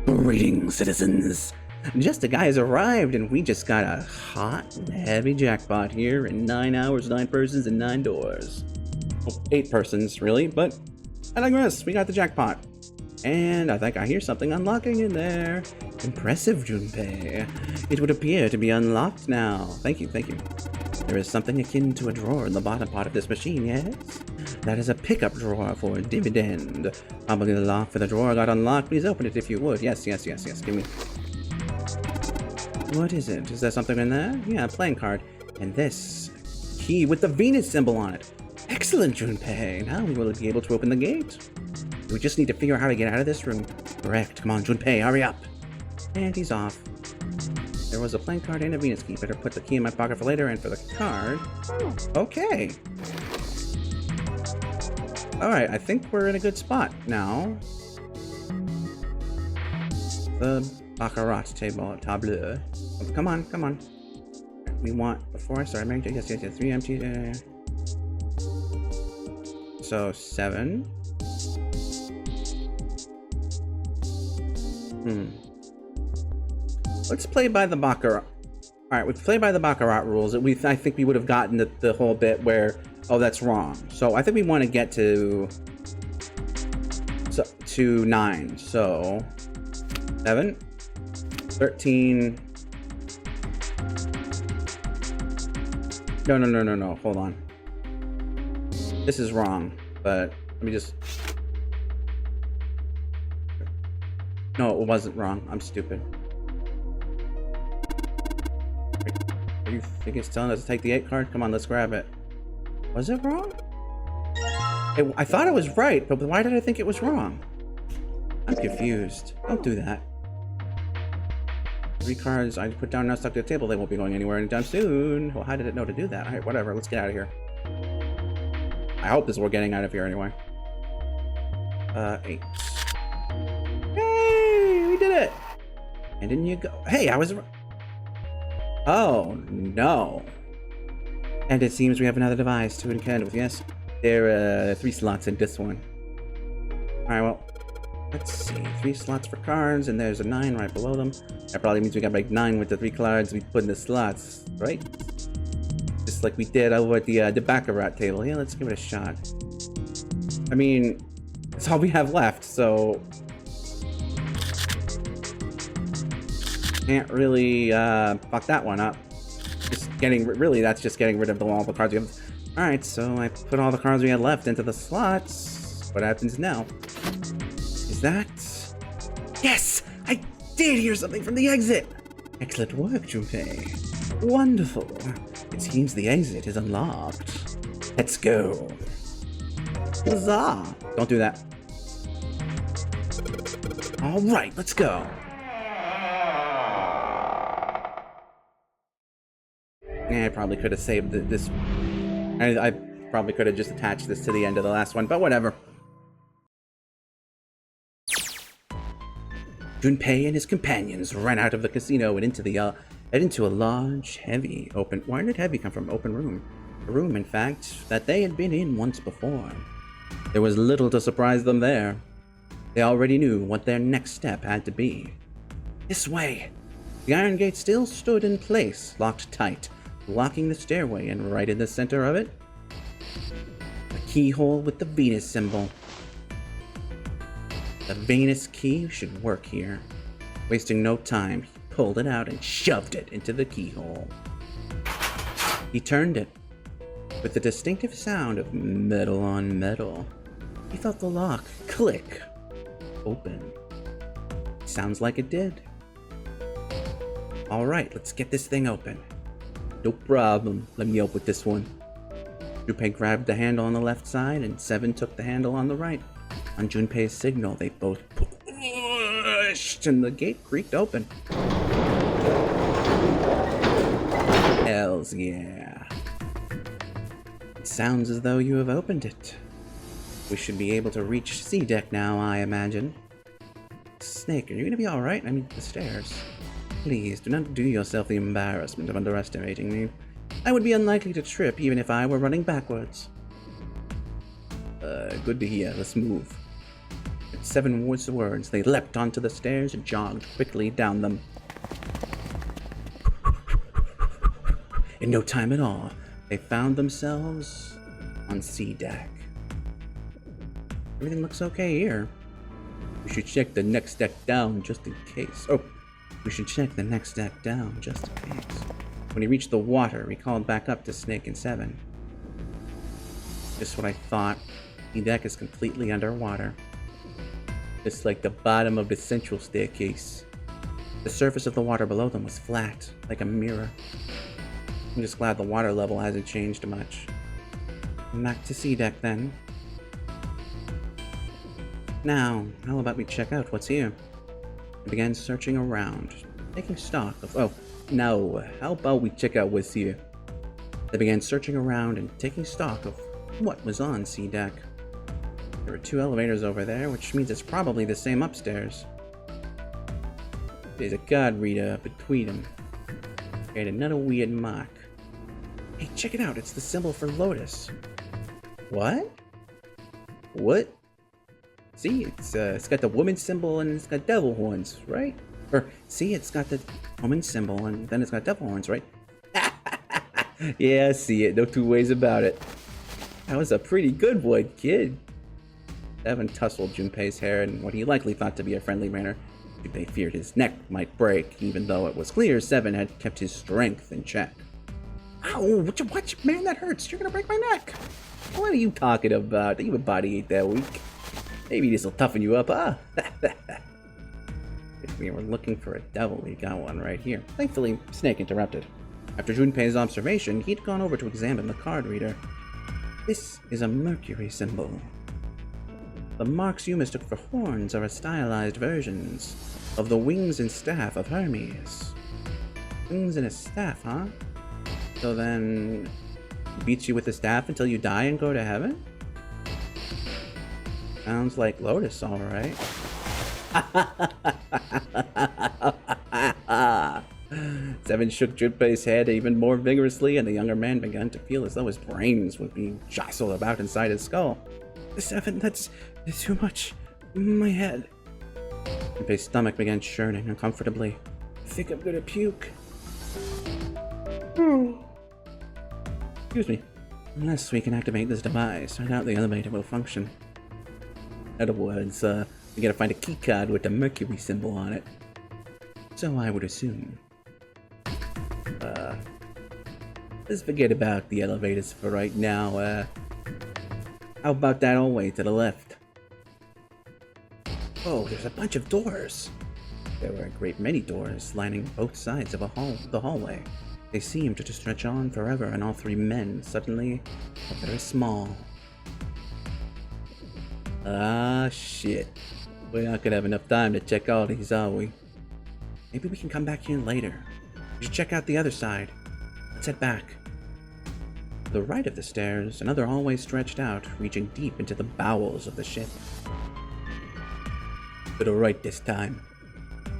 Greetings, citizens. Justiguy has arrived, and we just got a hot and heavy jackpot here in 9 hours, 9 persons, and 9 doors. Well, 8 persons, really, but I digress. We got the jackpot. And I think I hear something unlocking in there. Impressive, Junpei. It would appear to be unlocked now. Thank you, thank you. There is something akin to a drawer in the bottom part of this machine, yes? That is a pickup drawer for a dividend. Probably the lock for the drawer got unlocked. Please open it if you would. Yes. Give me. What is it? Is there something in there? Yeah, a playing card. And this key with the Venus symbol on it. Excellent, Junpei. Now we will be able to open the gate. We just need to figure out how to get out of this room. Correct. Come on, Junpei, hurry up. And he's off. There was a playing card and a Venus key. Better put the key in my pocket for later, and for the card. Okay. Alright, I think we're in a good spot now. The Baccarat table, tableau. Oh, come on. We want, before I start, yes, 3 empty. So, 7. Let's play by the Baccarat. Alright, we play by the Baccarat rules. I think we would have gotten the whole bit where, oh, that's wrong. So I think we want to get to 9. So 7, 13. No. Hold on. This is wrong, but let me just. No, it wasn't wrong. I'm stupid. You think it's telling us to take the 8 card? Come on, let's grab it. Was it wrong? I thought it was right, but why did I think it was wrong? I'm confused. Don't do that. 3 cards I put down now stuck to the table. They won't be going anywhere anytime soon. Well, how did it know to do that? Alright, whatever. Let's get out of here. I hope this is we're getting out of here anyway. 8. Hey, we did it! And in you go. Hey, I was... Oh, no. And it seems we have another device to contend with, yes? There are 3 slots in this one. Alright, well, let's see. 3 slots for cards, and there's a 9 right below them. That probably means we got like 9 with the 3 cards we put in the slots, right? Just like we did over at the Baccarat table. Yeah, let's give it a shot. I mean, that's all we have left, so... Can't really fuck that one up. Just getting that's just getting rid of all the cards we have. Alright, so I put all the cards we had left into the slots. What happens now? Is that... Yes! I did hear something from the exit! Excellent work, Junpei. Wonderful. It seems the exit is unlocked. Let's go. Huzzah! Don't do that. Alright, let's go. I probably could have saved this. I probably could have just attached this to the end of the last one, but whatever. Junpei and his companions ran out of the casino and into a large, heavy, open... Where did heavy come from? Open room. A room, in fact, that they had been in once before. There was little to surprise them there. They already knew what their next step had to be. This way! The iron gate still stood in place, locked tight, blocking the stairway, and right in the center of it, a keyhole with the Venus symbol. The Venus key should work here. Wasting no time, he pulled it out and shoved it into the keyhole. He turned it. With the distinctive sound of metal on metal, he felt the lock click open. Sounds like it did. Alright, let's get this thing open. No problem. Let me open this one. Junpei grabbed the handle on the left side, and 7 took the handle on the right. On Junpei's signal, they both pushed, and the gate creaked open. Hells yeah. It sounds as though you have opened it. We should be able to reach C deck now, I imagine. Snake, are you gonna be alright? I mean, the stairs. Please, do not do yourself the embarrassment of underestimating me. I would be unlikely to trip even if I were running backwards. Good to hear. Let's move. 7 words, they leapt onto the stairs and jogged quickly down them. In no time at all, they found themselves on C deck. Everything looks okay here. We should check the next deck down just in case. Oh, we should check the next deck down just in case. When he reached the water, he called back up to Snake and Seven. Just what I thought. The deck is completely underwater. Just like the bottom of the central staircase. The surface of the water below them was flat, like a mirror. I'm just glad the water level hasn't changed much. Back to C deck then. Now, how about we check out what's here? I began searching around, taking stock of... Oh, no, how about we check out what's here? I began searching around and taking stock of what was on C deck. There were 2 elevators over there, which means it's probably the same upstairs. There's a card reader between them. And another weird mark. Hey, check it out, it's the symbol for Lotus. What? What? See, it's got the woman symbol and it's got devil horns, right? Or, see, it's got the woman symbol and then it's got devil horns, right? Yeah, I see it, no 2 ways about it. That was a pretty good one, kid. Seven tousled Junpei's hair in what he likely thought to be a friendly manner. Junpei feared his neck might break, even though it was clear Seven had kept his strength in check. Ow, what, man, that hurts. You're gonna break my neck. What are you talking about? Your body ain't that weak. Maybe this'll toughen you up, huh? If we were looking for a devil, we got one right here. Thankfully, Snake interrupted. After Junpei's observation, he'd gone over to examine the card reader. This is a Mercury symbol. The marks you mistook for horns are a stylized versions of the wings and staff of Hermes. Wings and a staff, huh? So then, he beats you with a staff until you die and go to heaven? Sounds like Lotus, alright. Seven shook Junpei's head even more vigorously, and the younger man began to feel as though his brains would be jostled about inside his skull. Seven, that's too much. My head. Junpei's stomach began churning uncomfortably. I think I'm gonna puke. Excuse me. Unless we can activate this device, I doubt the elevator will function. In other words, we gotta find a keycard with the Mercury symbol on it. So I would assume. Let's forget about the elevators for right now. How about that hallway to the left? Oh, there's a bunch of doors. There were a great many doors lining both sides of the hallway. They seemed to stretch on forever, and all 3 men suddenly got very small. Ah, shit. We're not gonna have enough time to check all these, are we? Maybe we can come back here later. We should check out the other side. Let's head back. To the right of the stairs, another hallway stretched out, reaching deep into the bowels of the ship. To the right this time.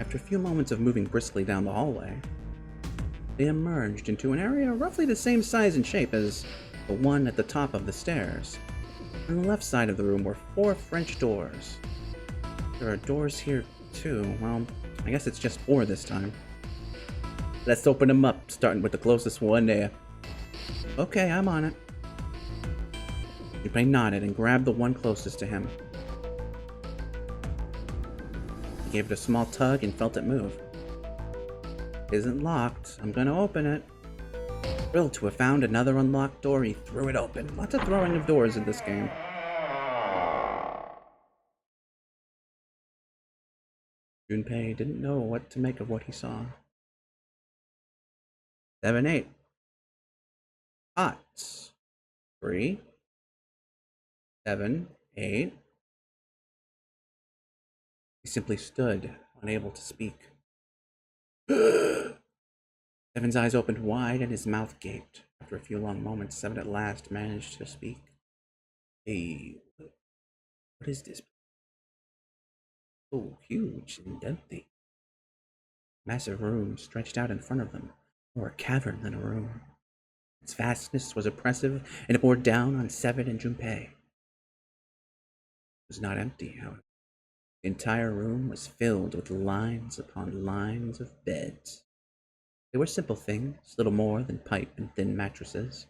After a few moments of moving briskly down the hallway, they emerged into an area roughly the same size and shape as the one at the top of the stairs. On the left side of the room were 4 French doors. There are doors here too. Well, I guess it's just 4 this time. Let's open them up, starting with the closest one there. Okay, I'm on it. Junpei nodded and grabbed the one closest to him. He gave it a small tug and felt it move. Isn't locked. I'm gonna open it. Thrilled to have found another unlocked door, he threw it open. Lots of throwing of doors in this game. Junpei didn't know what to make of what he saw. 7, 8. Pots. 3. 7, 8. He simply stood, unable to speak. Seven's eyes opened wide and his mouth gaped. After a few long moments, Seven at last managed to speak. Hey, what is this? Oh, huge and empty. Massive room stretched out in front of them, more a cavern than a room. Its vastness was oppressive, and it bore down on Seven and Junpei. It was not empty, however. The entire room was filled with lines upon lines of beds. They were simple things, little more than pipe and thin mattresses.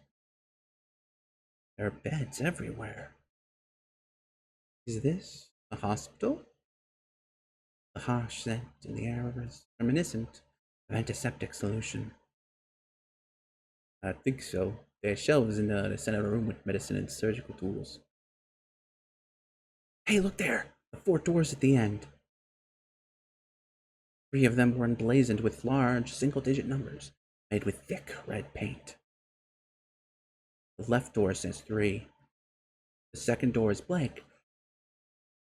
There are beds everywhere. Is this a hospital? The harsh scent in the air was reminiscent of antiseptic solution. I think so. There are shelves in the center of the room with medicine and surgical tools. Hey, look there! The 4 doors at the end. 3 of them were emblazoned with large, single-digit numbers, made with thick red paint. The left door says 3. The second door is blank.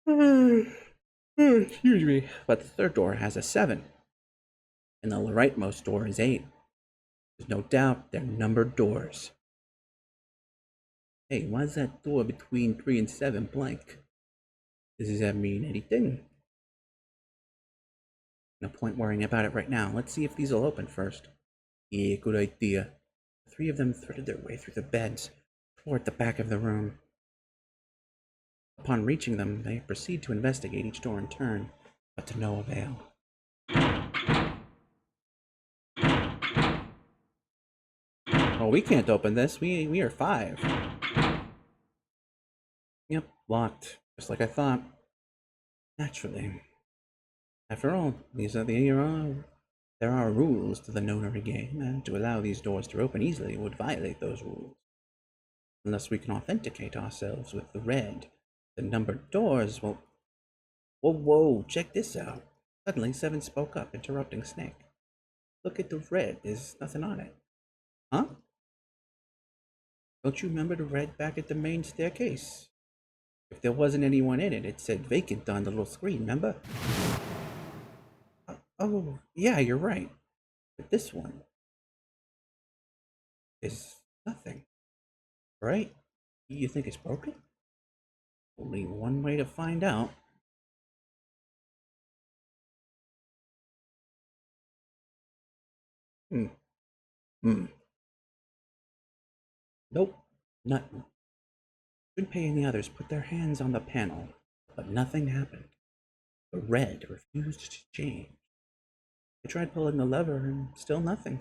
Excuse me. But the third door has a 7. And the rightmost door is 8. There's no doubt they're numbered doors. Hey, why is that door between 3 and 7 blank? Does that mean anything? No point worrying about it right now. Let's see if these will open first. Yeah, good idea. The 3 of them threaded their way through the beds toward the back of the room. Upon reaching them, they proceed to investigate each door in turn, but to no avail. Oh, we can't open this. We are 5. Yep, locked. Just like I thought. Naturally. After all, there are rules to the nonary game, and to allow these doors to open easily would violate those rules. Unless we can authenticate ourselves with the red, the numbered doors will... Whoa, check this out. Suddenly, 7 spoke up, interrupting Snake. Look at the red, there's nothing on it. Huh? Don't you remember the red back at the main staircase? If there wasn't anyone in it, it said vacant on the little screen, remember? Oh, yeah, you're right. But this one is nothing, right? You think it's broken? Only one way to find out. Nope, nothing. Junpei and the others put their hands on the panel, but nothing happened. The red refused to change. They tried pulling the lever, and still nothing.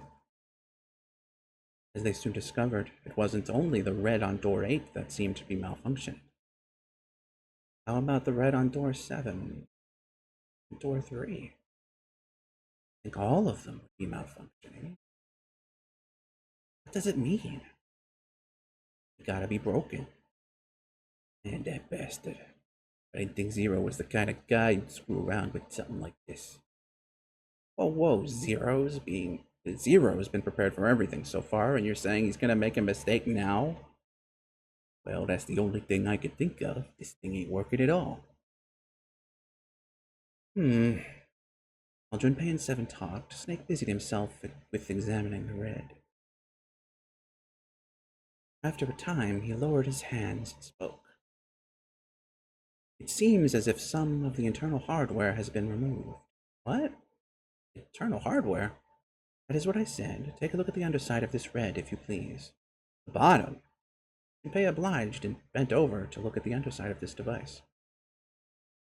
As they soon discovered, it wasn't only the red on door 8 that seemed to be malfunctioning. How about the red on door 7? And door 3? I think all of them would be malfunctioning. What does it mean? It gotta be broken. And that bastard. I didn't think Zero was the kind of guy who'd screw around with something like this. Whoa, Zero's been prepared for everything so far, and you're saying he's gonna make a mistake now? Well, that's the only thing I could think of. This thing ain't working at all. While Junpei and 7 talked, Snake busied himself with examining the red. After a time, he lowered his hands and spoke. It seems as if some of the internal hardware has been removed. What? Internal hardware? That is what I said. Take a look at the underside of this red, if you please. The bottom? Junpei obliged and bent over to look at the underside of this device.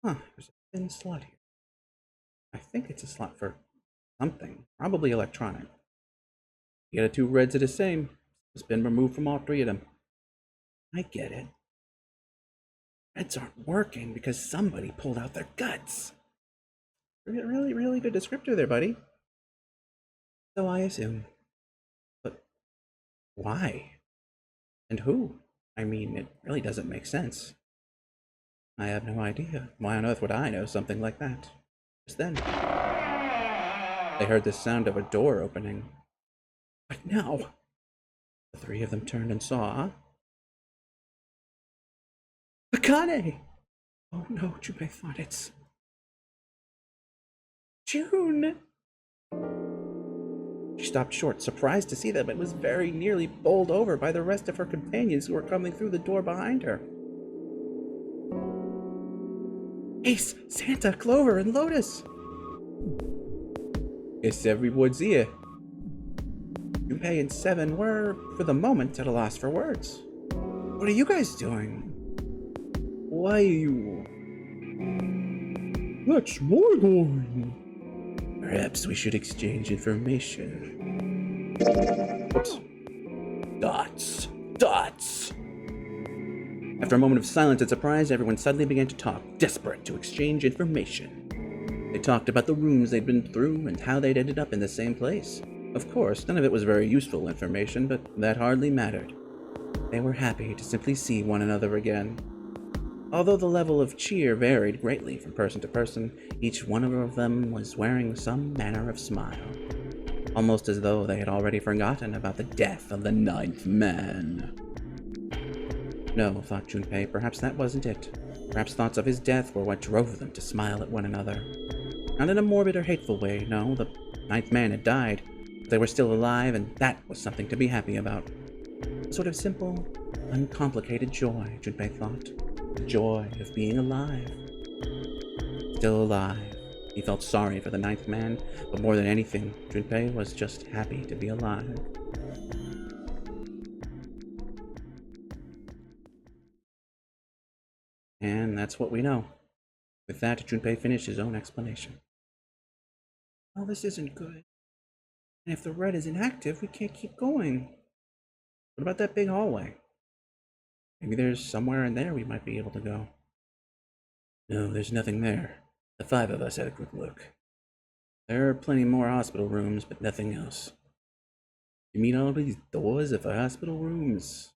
Huh, there's a thin slot here. I think it's a slot for something, probably electronic. The other 2 reds are the same. It's been removed from all 3 of them. I get it. Reds aren't working because somebody pulled out their guts. Really good descriptor there, buddy. So I assume. But why? And who? I mean, it really doesn't make sense. I have no idea. Why on earth would I know something like that? Just then, they heard the sound of a door opening. What now? The 3 of them turned and saw Akane! Oh no, Junpei thought it's June! She stopped short, surprised to see them, but was very nearly bowled over by the rest of her companions who were coming through the door behind her. Ace, Santa, Clover, and Lotus! Guess everyone's here. Junpei and 7 were, for the moment, at a loss for words. What are you guys doing? Why are you... that's my line. Perhaps we should exchange information. Oops. Dots. Dots! After a moment of silence and surprise, everyone suddenly began to talk, desperate to exchange information. They talked about the rooms they'd been through and how they'd ended up in the same place. Of course, none of it was very useful information, but that hardly mattered. They were happy to simply see one another again. Although the level of cheer varied greatly from person to person, each one of them was wearing some manner of smile, almost as though they had already forgotten about the death of the ninth man. No, thought Junpei, perhaps that wasn't it. Perhaps thoughts of his death were what drove them to smile at one another. Not in a morbid or hateful way, no, the ninth man had died, but they were still alive, and that was something to be happy about. A sort of simple, uncomplicated joy, Junpei thought. The joy of being alive. Still alive. He felt sorry for the ninth man, but more than anything, Junpei was just happy to be alive. And that's what we know. With that, Junpei finished his own explanation. Well, this isn't good. And if the red is inactive, we can't keep going. What about that big hallway? Maybe there's somewhere in there we might be able to go. No, there's nothing there. The five of us had a quick look. There are plenty more hospital rooms, but nothing else. You mean all these doors are for hospital rooms?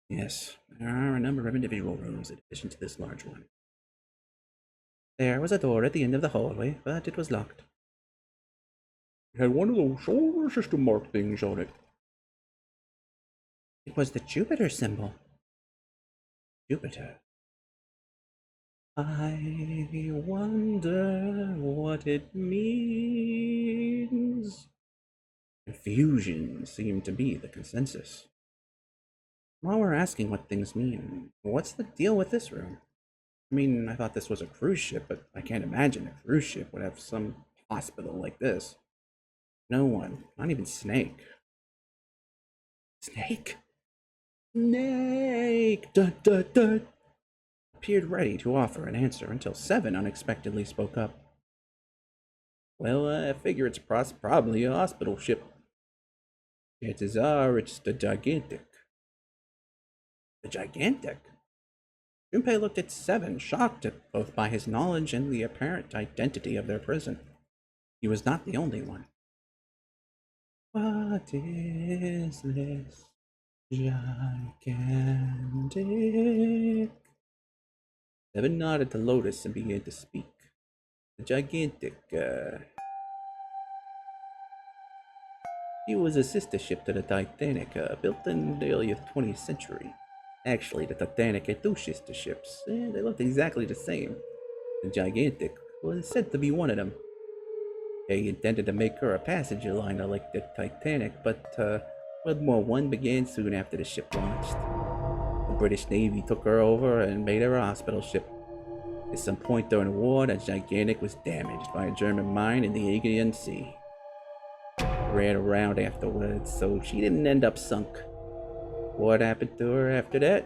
Yes, there are a number of individual rooms in addition to this large one. There was a door at the end of the hallway, but it was locked. It had one of those solar system mark things on it. It was the Jupiter symbol. Jupiter. I wonder what it means. Confusion seemed to be the consensus. While we're asking what things mean, what's the deal with this room? I mean, I thought this was a cruise ship, but I can't imagine a cruise ship would have some hospital like this. No one, not even Snake. Snake? Snake! Dun, dun, dun. Appeared ready to offer an answer until Seven unexpectedly spoke up. Well, I figure it's probably a hospital ship. Chances are it's the Gigantic. The Gigantic? Junpei looked at Seven, shocked both by his knowledge and the apparent identity of their prison. He was not the only one. What is this? Gigantic? Seven nodded to Lotus and began to speak. The Gigantic, He was a sister ship to the Titanic, built in the early 20th century. Actually, the Titanic had two sister ships, and they looked exactly the same. The Gigantic was said to be one of them. They intended to make her a passenger liner like the Titanic, but World War I began soon after the ship launched. The British Navy took her over and made her a hospital ship. At some point during the war, the Gigantic was damaged by a German mine in the Aegean Sea. Ran around afterwards, so she didn't end up sunk. What happened to her after that?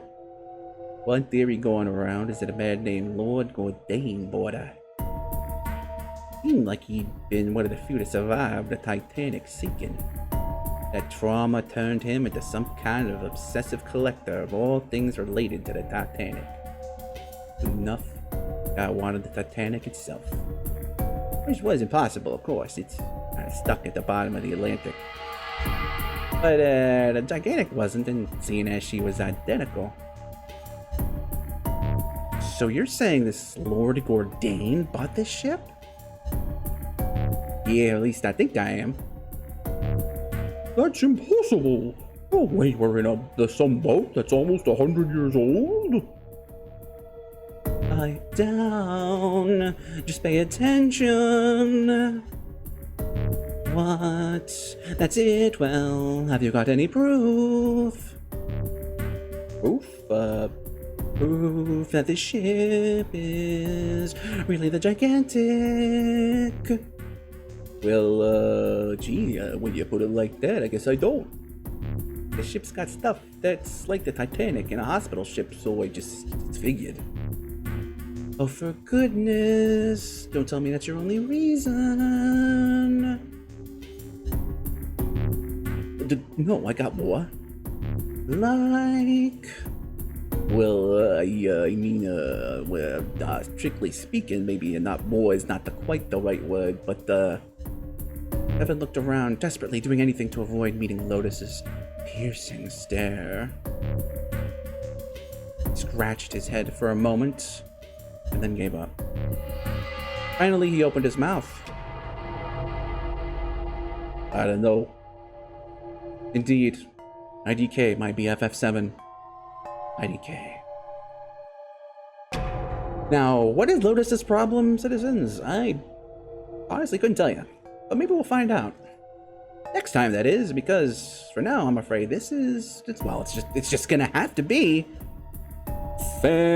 One theory going around is that a man named Lord Gordain bought her. Seemed like he'd been one of the few to survive the Titanic sinking. That trauma turned him into some kind of obsessive collector of all things related to the Titanic. Enough, God wanted the Titanic itself. Which was impossible, of course. It's kind of stuck at the bottom of the Atlantic. But the Gigantic wasn't, and seeing as she was identical. So you're saying this Lord Gordain bought this ship? Yeah, at least I think I am. That's impossible. Oh wait, we're in some boat that's almost 100 years old? Pipe down, just pay attention. What? That's it, well, have you got any proof? Proof? Proof that this ship is really the Gigantic. Well, gee, when you put it like that, I guess I don't. The ship's got stuff that's like the Titanic and a hospital ship, so I just figured. Oh, for goodness. Don't tell me that's your only reason. No, I got more. Like... Well, strictly speaking, maybe not more is not quite the right word, but, Evan looked around, desperately doing anything to avoid meeting Lotus's piercing stare. He scratched his head for a moment, and then gave up. Finally, he opened his mouth. I don't know. Indeed, IDK, my BFF7. IDK. Now, what is Lotus's problem, citizens? I honestly couldn't tell you, but maybe we'll find out. Next time, that is, because for now, I'm afraid it's just gonna have to be farewell.